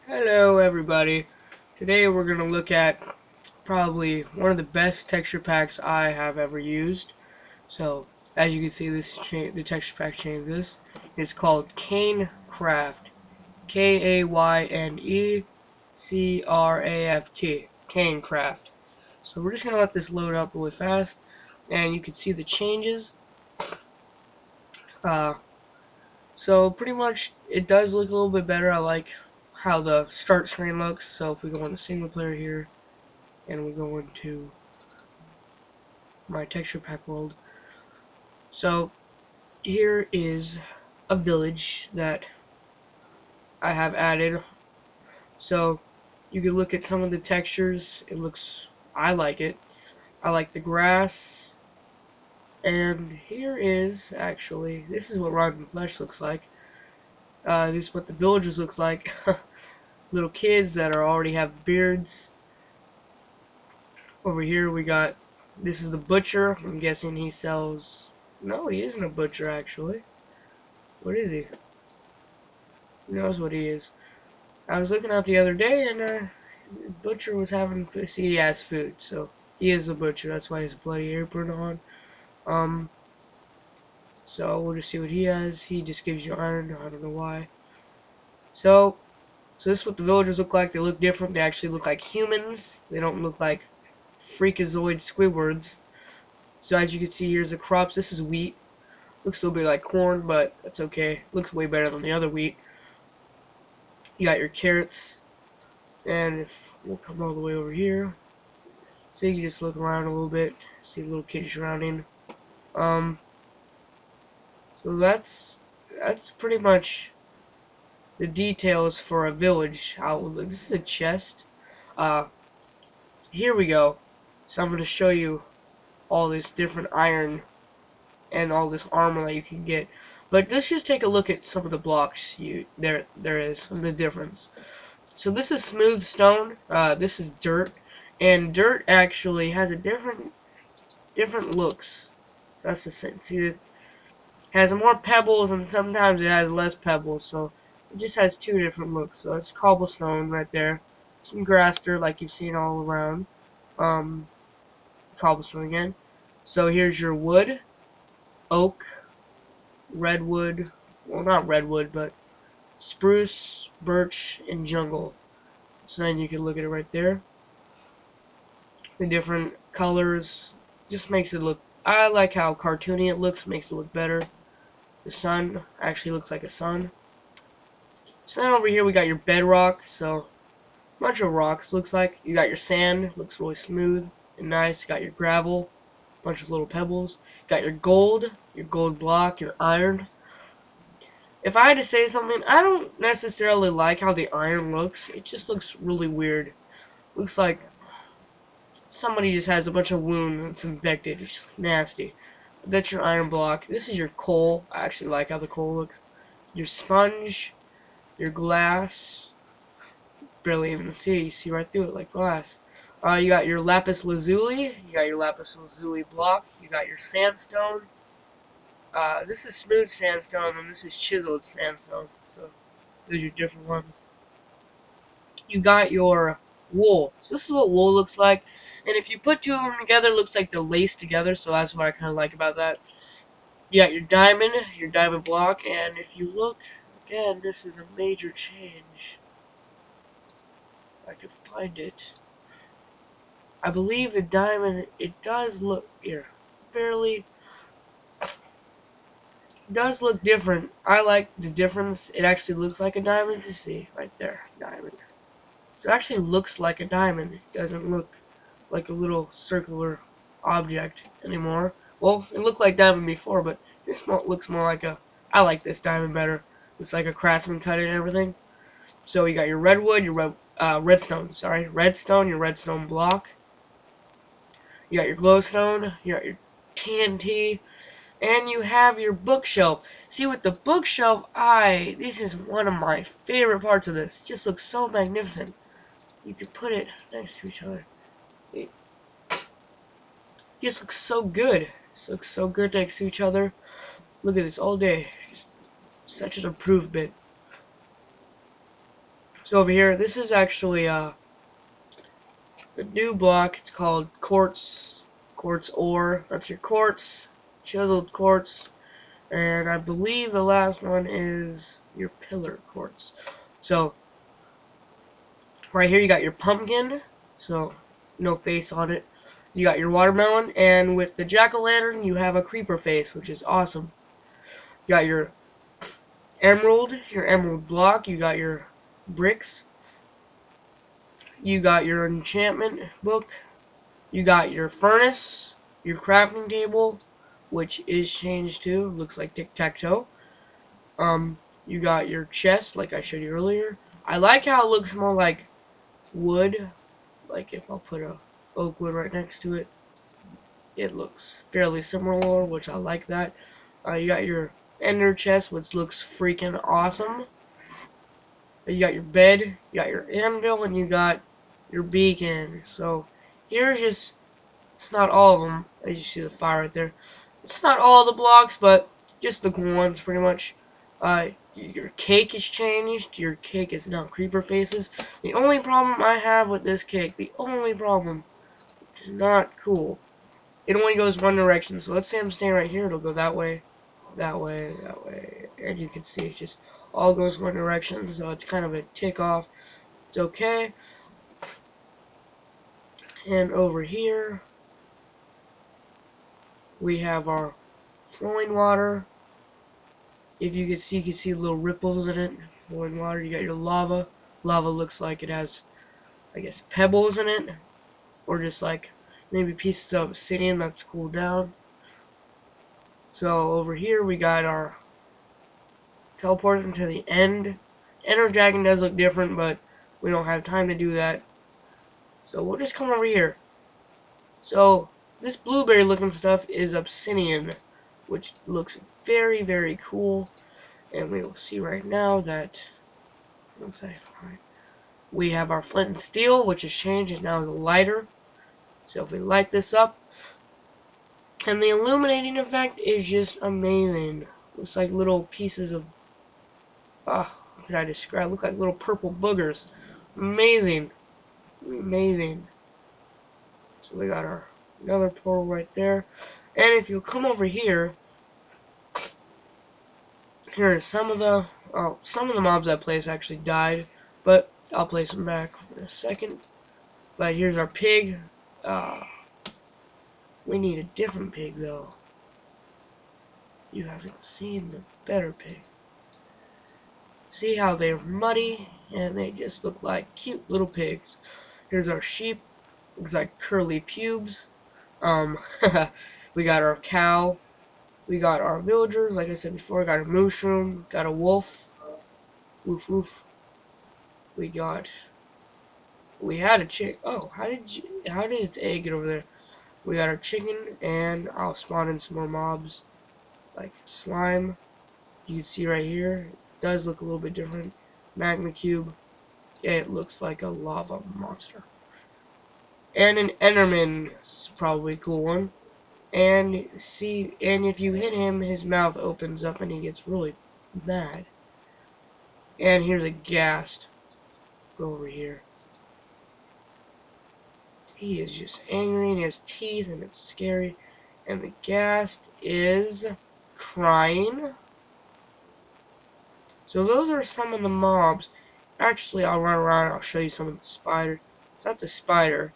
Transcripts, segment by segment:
Hello everybody. Today we're going to look at probably one of the best texture packs I have ever used. So as you can see, the texture pack changes. It's called KayneCraft. KayneCraft. KayneCraft. So we're just going to let this load up really fast, and you can see the changes. Uh, so pretty much it does look a little bit better. I like how the start screen looks. So if we go into single player here, and we go into my texture pack world. So here is a village that I have added. So you can look at some of the textures. I like it. I like the grass. And here is this is what Rotten Flesh looks like. This is what the villages look like. Little kids that already have beards. Over here we got, this is the butcher. I'm guessing he sells, no, he isn't a butcher actually. What is he? Who knows what he is? I was looking up the other day, and the butcher was having food. See, he has food, so he is the butcher. That's why he has a bloody apron on. So we'll just see what he has. He just gives you iron. I don't know why. So this is what the villagers look like. They look different. They actually look like humans. They don't look like freakazoid Squidwards. So as you can see, here's the crops. This is wheat. Looks a little bit like corn, but that's okay. Looks way better than the other wheat. You got your carrots. And if we'll come all the way over here, so you can just look around a little bit, see little kids surrounding. So that's pretty much the details for a village. This is a chest. Here we go. So I'm going to show you all this different iron and all this armor that you can get. But let's just take a look at some of the blocks there is, some of the difference. So this is smooth stone. This is dirt, and dirt actually has a different looks. So that's the same. See, this has more pebbles, and sometimes it has less pebbles. So it just has two different looks. So it's cobblestone right there. Some grass dirt like you've seen all around. Cobblestone again. So here's your wood, oak, redwood. Well, not redwood, but spruce, birch, and jungle. So then you can look at it right there. The different colors just makes it look, I like how cartoony it looks, makes it look better. The sun actually looks like a sun. So then over here we got your bedrock, so a bunch of rocks looks like. You got your sand, looks really smooth and nice. You got your gravel, bunch of little pebbles. You got your gold block, your iron. If I had to say something, I don't necessarily like how the iron looks. It just looks really weird. Looks like somebody just has a bunch of wounds and it's infected. It's just nasty. That's your iron block. This is your coal. I actually like how the coal looks. Your sponge, your glass. Barely even see. You see right through it like glass. You got your lapis lazuli. You got your lapis lazuli block. You got your sandstone. This is smooth sandstone, and this is chiseled sandstone. So those are your different ones. You got your wool. So this is what wool looks like. And if you put two of them together, it looks like they're laced together. So that's what I kind of like about that. You got your diamond block. And if you look, again, this is a major change. If I can find it. I believe the diamond, it does look, here, barely, does look different. I like the difference. It actually looks like a diamond. You see, right there, diamond. So it actually looks like a diamond. It doesn't look like a little circular object anymore. Well, it looked like diamond before, but this looks more like a, I like this diamond better. It's like a craftsman cut it and everything. So you got your redwood, your redstone, your redstone block. You got your glowstone, you got your TNT, and you have your bookshelf. See, with the bookshelf, this is one of my favorite parts of this. It just looks so magnificent. You could put it next to each other. It just looks so good. It looks so good next to each other. Look at this all day. Just such an improvement. So over here, this is actually a new block. It's called quartz ore. That's your quartz, chiseled quartz, and I believe the last one is your pillar quartz. So right here you got your pumpkin, so no face on it. You got your watermelon, and with the jack-o'-lantern you have a creeper face, which is awesome. You got your emerald block. You got your bricks. You got your enchantment book. You got your furnace, your crafting table, which is changed too. Looks like tic-tac-toe. You got your chest, like I showed you earlier. I like how it looks more like wood. Like if I'll put a oak wood right next to it, it looks fairly similar, which I like that. You got your ender chest, which looks freaking awesome. You got your bed, you got your anvil, and you got your beacon. So here's just, it's not all of them. As you see the fire right there. It's not all the blocks, but just the cool ones pretty much. Your cake is changed. Your cake is now creeper faces. The only problem I have with this cake, the only problem, which is not cool, it only goes one direction. So let's say I'm staying right here, it'll go that way, that way, that way, and you can see it just all goes one direction. So it's kind of a tick off. It's okay. And over here we have our flowing water. If you can see little ripples in it. Flowing water. You got your lava. Lava looks like it has, I guess, pebbles in it, or just like maybe pieces of obsidian that's cooled down. So over here we got our teleport into the end. Ender Dragon does look different, but we don't have time to do that. So we'll just come over here. So this blueberry looking stuff is obsidian, which looks very, very cool. And we will see right now that once I find, we have our flint and steel, which has changed. It now is a lighter. So if we light this up, and the illuminating effect is just amazing. Looks like little pieces of, how can I describe? Look like little purple boogers. Amazing, amazing. So we got our another portal right there. And if you come over here, here are some of the mobs that place actually died, but I'll place them back in a second. But here's our pig. We need a different pig though. You haven't seen the better pig. See how they're muddy and they just look like cute little pigs. Here's our sheep. Looks like curly pubes. We got our cow. We got our villagers, like I said before. Got a mushroom. Got a wolf. Woof woof. We had a chick. Oh, how did its egg get over there? We got our chicken, and I'll spawn in some more mobs like slime. You can see right here, it does look a little bit different. Magma cube. Yeah, it looks like a lava monster. And an Enderman is probably a cool one. And see, and if you hit him, his mouth opens up and he gets really mad. And here's a ghast. Go over here. He is just angry and he has teeth and it's scary. And the ghast is crying. So those are some of the mobs. Actually, I'll run around and I'll show you some of the spiders. So that's a spider.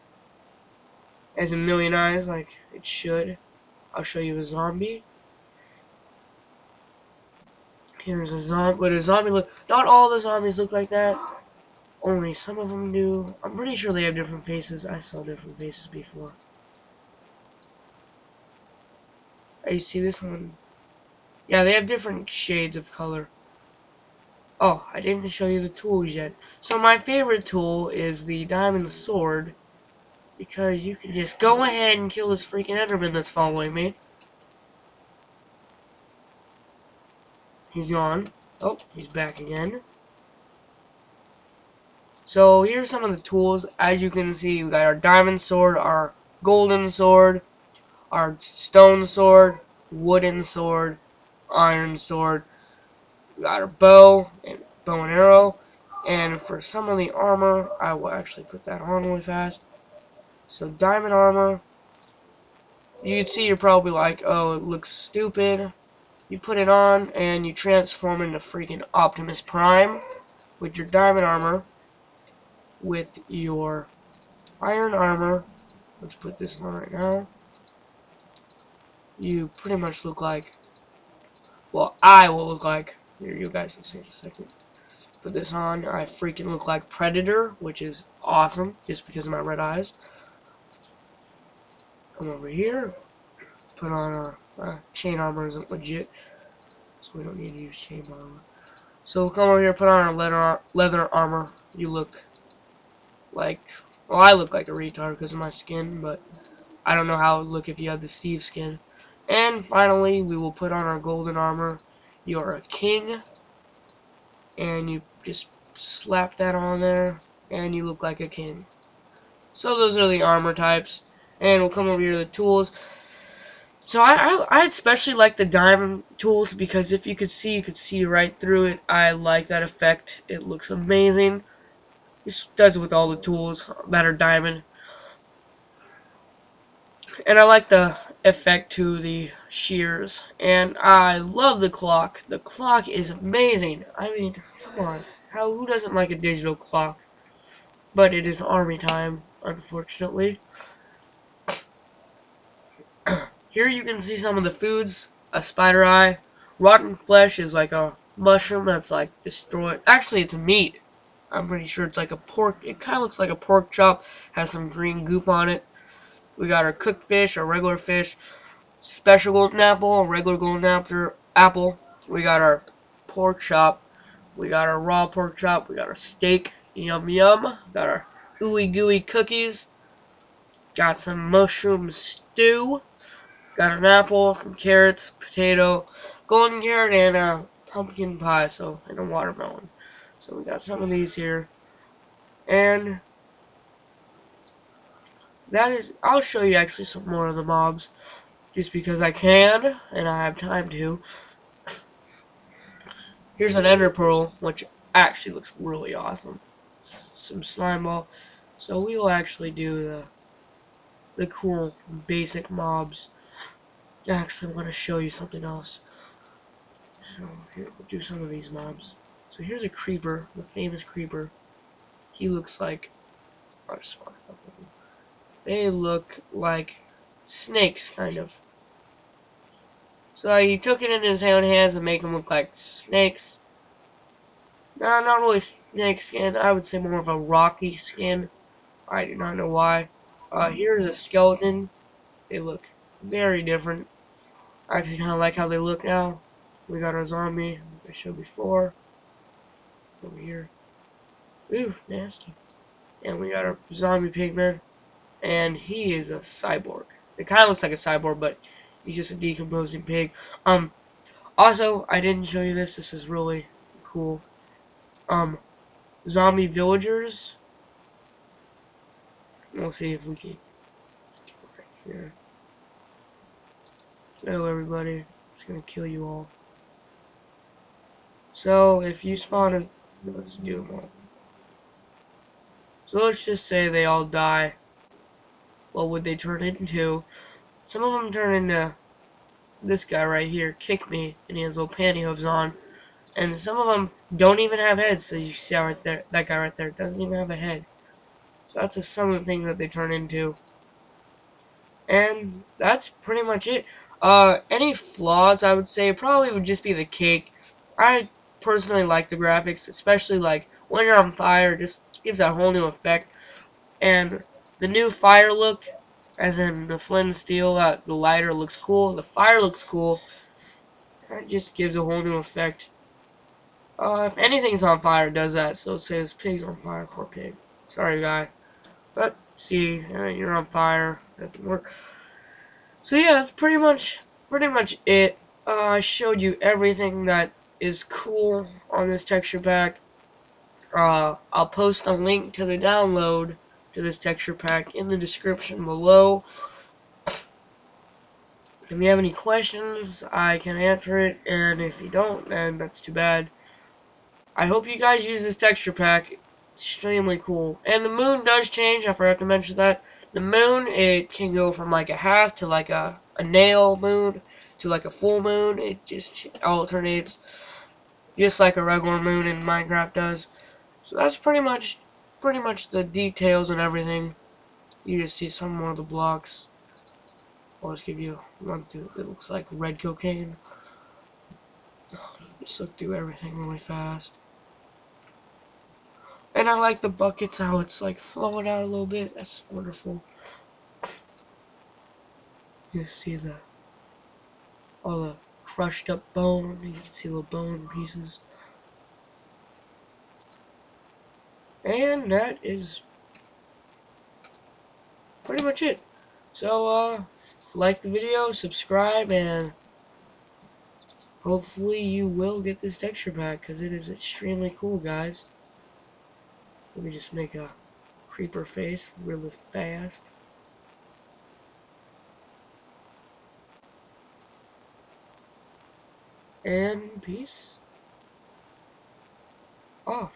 It has a million eyes like it should. I'll show you a zombie. Here's a zombie. But a zombie look. Not all the zombies look like that. Only some of them do. I'm pretty sure they have different faces. I saw different faces before. Oh, you see this one? Yeah, they have different shades of color. Oh, I didn't show you the tools yet. So my favorite tool is the diamond sword. Because you can just go ahead and kill this freaking Enderman that's following me. He's gone. Oh, he's back again. So here's some of the tools. As you can see, we got our diamond sword, our golden sword, our stone sword, wooden sword, iron sword. We got our bow and arrow. And for some of the armor, I will actually put that on really fast. So diamond armor, you can see you're probably like, oh, it looks stupid. You put it on and you transform into freaking Optimus Prime with your diamond armor, with your iron armor. Let's put this on right now. You pretty much look like, well, I will look like, here, you guys will see in a second. Put this on, I freaking look like Predator, which is awesome, just because of my red eyes. Come over here, put on our chain armor isn't legit, so we don't need to use chain armor. So we'll come over here, put on our leather armor. You look like, well, I look like a retard because of my skin, but I don't know how it would look if you had the Steve skin. And finally, we will put on our golden armor. You're a king, and you just slap that on there, and you look like a king. So those are the armor types, and we'll come over here to the tools. So I especially like the diamond tools because if you could see right through it. I like that effect. It looks amazing. This does it with all the tools that are diamond. And I like the effect to the shears. And I love the clock. The clock is amazing. I mean, come on. Who doesn't like a digital clock? But it is army time, unfortunately. Here you can see some of the foods. A spider eye. Rotten flesh is like a mushroom that's like destroyed. Actually, it's meat. I'm pretty sure it's like a pork. It kind of looks like a pork chop. Has some green goop on it. We got our cooked fish, our regular fish, special golden apple, regular golden apple. We got our pork chop. We got our raw pork chop. We got our steak. Yum yum. Got our ooey gooey cookies. Got some mushroom stew. Got an apple, some carrots, potato, golden carrot, and a pumpkin pie, and a watermelon. So we got some of these here. And I'll show you actually some more of the mobs. Just because I can, and I have time to. Here's an ender pearl, which actually looks really awesome. Some slime ball. So we will actually do the cool basic mobs. Actually, I want to show you something else. So here, we'll do some of these mobs. So here's a creeper, the famous creeper. He looks like, I just want to, they look like snakes, kind of. So he took it in his own hands and make them look like snakes. No, not really snake skin. I would say more of a rocky skin. I do not know why. Here's a skeleton. They look very different. I actually kind of like how they look now. We got our zombie, like I showed before. Over here. Ooh, nasty. And we got our zombie pigman. And he is a cyborg. It kind of looks like a cyborg, but he's just a decomposing pig. Also, I didn't show you this. This is really cool. Zombie villagers. We'll see if we can. Right here. Hello, everybody. I'm just gonna kill you all. So, if you spawn in, let's do them all. So let's just say they all die. What would they turn into? Some of them turn into this guy right here, Kick Me, and he has little pantyhose on. And some of them don't even have heads, so you see right there, that guy right there doesn't even have a head. So that's just some of the things that they turn into. And that's pretty much it. Any flaws, I would say, probably would just be the cake. I personally like the graphics, especially like when you're on fire, just gives that whole new effect. And the new fire look, as in the flint and steel, the lighter looks cool, the fire looks cool. That just gives a whole new effect. If anything's on fire, it does that. So say this pig's on fire, poor pig. Sorry, guy. But see, you're on fire. Doesn't work. So yeah, that's pretty much it. I showed you everything that is cool on this texture pack. I'll post a link to the download to this texture pack in the description below. If you have any questions, I can answer it, and if you don't, then that's too bad. I hope you guys use this texture pack. Extremely cool. And the moon does change. I forgot to mention that. The moon, it can go from like a half to like a nail moon to like a full moon. It just alternates just like a regular moon in Minecraft does. So that's pretty much the details and everything. You just see some more of the blocks. I'll just give you one through. It looks like red cocaine. Just look through everything really fast. And I like the buckets, how it's like flowing out a little bit. That's wonderful. You see all the crushed up bone. You can see little bone pieces. And that is pretty much it. So, like the video, subscribe, and hopefully you will get this texture pack, because it is extremely cool, guys. Let me just make a creeper face really fast. And peace off.